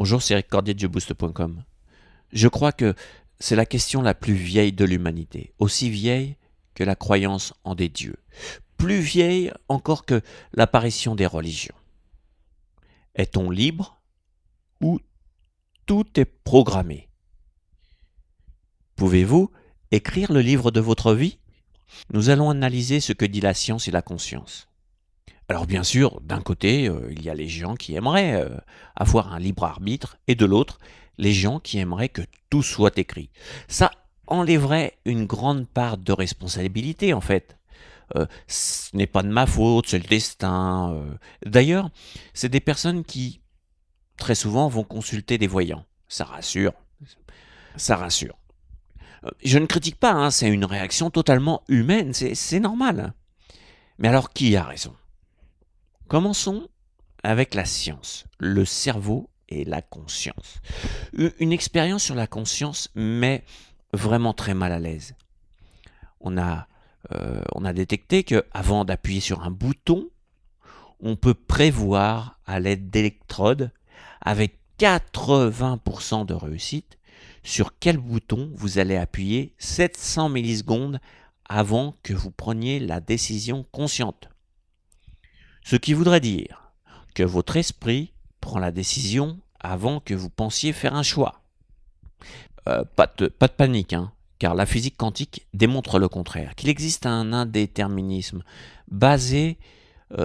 Bonjour, c'est Eric Cordier de JobBoost.com. Je crois que c'est la question la plus vieille de l'humanité, aussi vieille que la croyance en des dieux, plus vieille encore que l'apparition des religions. Est-on libre ou tout est programmé? Pouvez-vous écrire le livre de votre vie? Nous allons analyser ce que dit la science et la conscience. Alors bien sûr, d'un côté, il y a les gens qui aimeraient avoir un libre arbitre, et de l'autre, les gens qui aimeraient que tout soit écrit. Ça enlèverait une grande part de responsabilité en fait. Ce n'est pas de ma faute, c'est le destin. D'ailleurs, c'est des personnes qui, très souvent, vont consulter des voyants. Ça rassure. Ça rassure. Je ne critique pas, hein, c'est une réaction totalement humaine, c'est normal. Mais alors, qui a raison? Commençons avec la science, le cerveau et la conscience. Une expérience sur la conscience met vraiment très mal à l'aise. On a détecté qu'avant d'appuyer sur un bouton, on peut prévoir à l'aide d'électrodes avec 80% de réussite sur quel bouton vous allez appuyer 700 millisecondes avant que vous preniez la décision consciente. Ce qui voudrait dire que votre esprit prend la décision avant que vous pensiez faire un choix. Pas de panique, hein, car la physique quantique démontre le contraire, qu'il existe un indéterminisme basé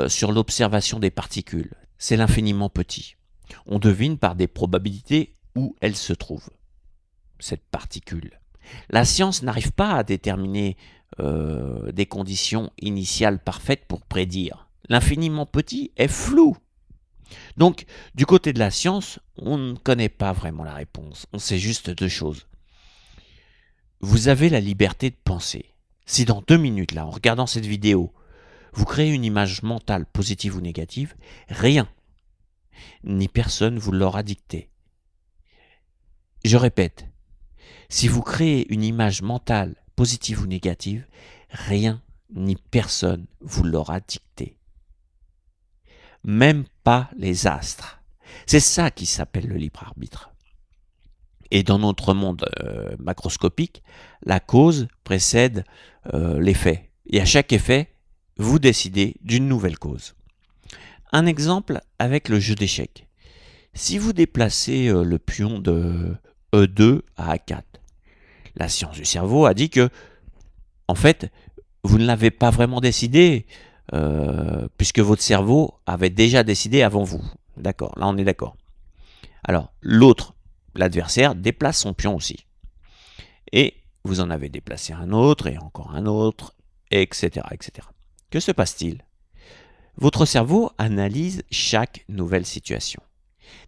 sur l'observation des particules. C'est l'infiniment petit. On devine par des probabilités où elle se trouve, cette particule. La science n'arrive pas à déterminer des conditions initiales parfaites pour prédire. L'infiniment petit est flou. Donc, du côté de la science, on ne connaît pas vraiment la réponse. On sait juste deux choses. Vous avez la liberté de penser. Si dans 2 minutes, là, en regardant cette vidéo, vous créez une image mentale positive ou négative, rien, ni personne vous l'aura dicté. Je répète, si vous créez une image mentale positive ou négative, rien ni personne vous l'aura dicté. Même pas les astres. C'est ça qui s'appelle le libre arbitre. Et dans notre monde macroscopique, la cause précède l'effet. Et à chaque effet, vous décidez d'une nouvelle cause. Un exemple avec le jeu d'échecs. Si vous déplacez le pion de E2 à A4, la science du cerveau a dit que, en fait, vous ne l'avez pas vraiment décidé, puisque votre cerveau avait déjà décidé avant vous. D'accord, là on est d'accord. Alors, l'autre, l'adversaire, déplace son pion aussi. Et vous en avez déplacé un autre, et encore un autre, etc. etc. Que se passe-t-il? Votre cerveau analyse chaque nouvelle situation.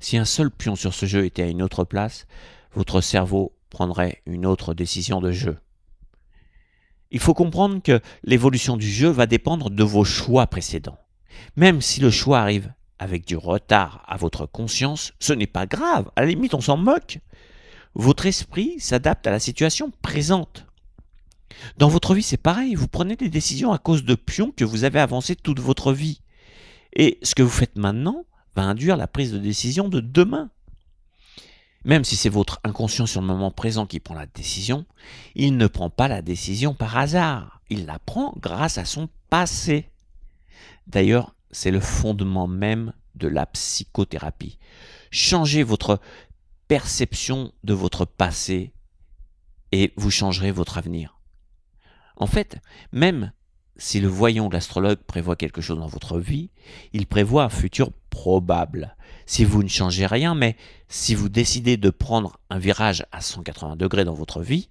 Si un seul pion sur ce jeu était à une autre place, votre cerveau prendrait une autre décision de jeu. Il faut comprendre que l'évolution du jeu va dépendre de vos choix précédents. Même si le choix arrive avec du retard à votre conscience, ce n'est pas grave, à la limite on s'en moque. Votre esprit s'adapte à la situation présente. Dans votre vie c'est pareil, vous prenez des décisions à cause de pions que vous avez avancés toute votre vie. Et ce que vous faites maintenant va induire la prise de décision de demain. Même si c'est votre inconscient sur le moment présent qui prend la décision, il ne prend pas la décision par hasard. Il la prend grâce à son passé. D'ailleurs, c'est le fondement même de la psychothérapie. Changez votre perception de votre passé et vous changerez votre avenir. En fait, même si le voyant ou l'astrologue prévoit quelque chose dans votre vie, il prévoit un futur probable. Si vous ne changez rien, mais si vous décidez de prendre un virage à 180 degrés dans votre vie,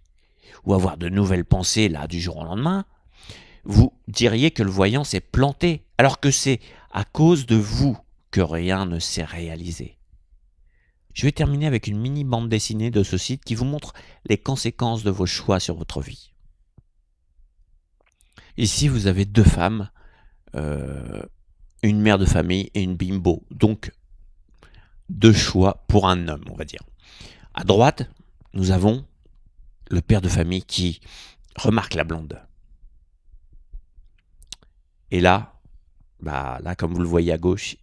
ou avoir de nouvelles pensées là du jour au lendemain, vous diriez que le voyant s'est planté, alors que c'est à cause de vous que rien ne s'est réalisé. Je vais terminer avec une mini bande dessinée de ce site qui vous montre les conséquences de vos choix sur votre vie. Ici, vous avez 2 femmes, une mère de famille et une bimbo. Donc, 2 choix pour un homme, on va dire. À droite, nous avons le père de famille qui remarque la blonde. Et là, comme vous le voyez à gauche,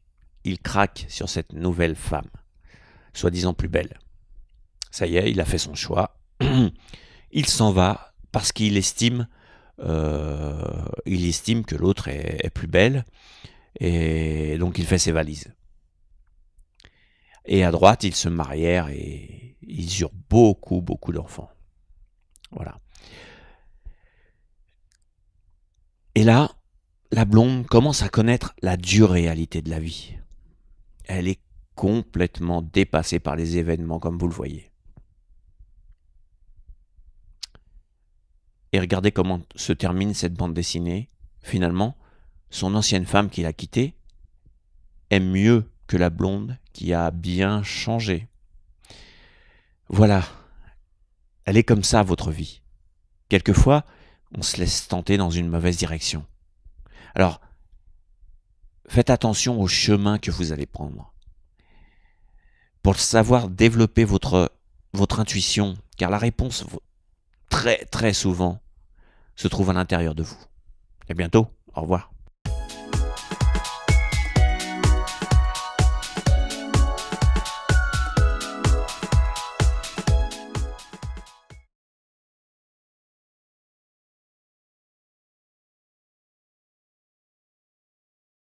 il craque sur cette nouvelle femme. soi-disant plus belle. Ça y est, il a fait son choix. Il s'en va parce qu'il estime, que l'autre est plus belle, et donc il fait ses valises. Et à droite, ils se marièrent et ils eurent beaucoup, beaucoup d'enfants. Voilà. Et là, la blonde commence à connaître la dure réalité de la vie. Elle est complètement dépassée par les événements, comme vous le voyez. Et regardez comment se termine cette bande dessinée. Finalement, son ancienne femme qu'il a quittée est mieux que la blonde qui a bien changé. Voilà, elle est comme ça, votre vie. Quelquefois, on se laisse tenter dans une mauvaise direction. Alors, faites attention au chemin que vous allez prendre. Pour savoir développer votre intuition, car la réponse, très très souvent, se trouve à l'intérieur de vous. À bientôt, au revoir.